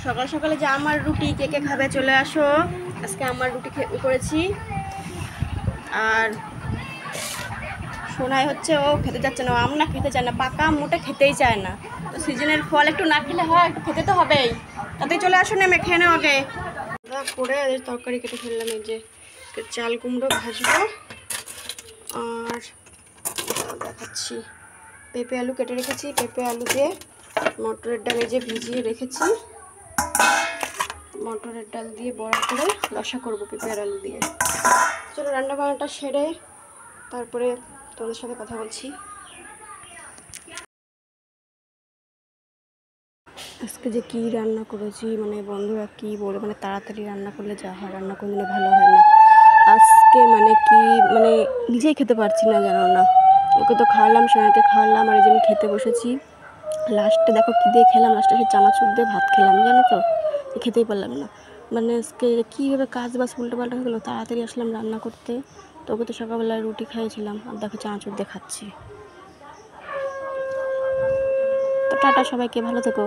সকাল সকালে যে আমার রুটি কে কে খাবে চলে আসো। আজকে আমার রুটি করেছি। আর শোনাই হচ্ছে ও খেতে যাচ্ছে না, আম না খেতে চায় না, পাকা আম মোটা খেতেই চায় না। তো সিজনের ফল একটু না খেলে হয়, একটু খেতে তো হবেই। তাতে চলে আসো, নেমে খেয়ে নাও আগে। করে তরকারি কেটে ফেললাম, এই যে চাল কুমড়ো ভাজবো। আর দেখাচ্ছি পেঁপে আলু কেটে রেখেছি, পেঁপে আলু দিয়ে মটরের ডাল যে ভিজিয়ে রেখেছি, মটরের ডাল দিয়ে বড়া করে রসা করবো পেঁপে আর আলু দিয়ে। চলো রান্না বান্নাটা সেরে তারপরে তোমাদের সাথে কথা বলছি। আজকে যে কি রান্না করেছি, মানে বন্ধুরা কি বলে, মানে তাড়াতাড়ি রান্না করলে যা হয়, রান্না করলে ভালো হয় না। আজকে মানে কি, মানে নিজেই খেতে পারছি না, জানো না। ওকে তো খাওয়ালাম, সোনাকে খাওয়ালাম, আর এই যে আমি খেতে বসেছি। লাস্টে দেখো কী দিয়ে খেলাম, লাস্টে সে চানাচুর দিয়ে ভাত খেলাম, জানো তো, খেতেই পারলাম না। মানে আজকে কীভাবে কাজ বাজ উল্টোপাল্টা হয়ে গেলো। তাড়াতাড়ি আসলাম রান্না করতে, তো ওকে তো সকালবেলায় রুটি খাইয়েছিলাম, আর দেখো চানাচুর দিয়ে খাচ্ছি। তো টাটা সবাইকে, ভালো থেকো।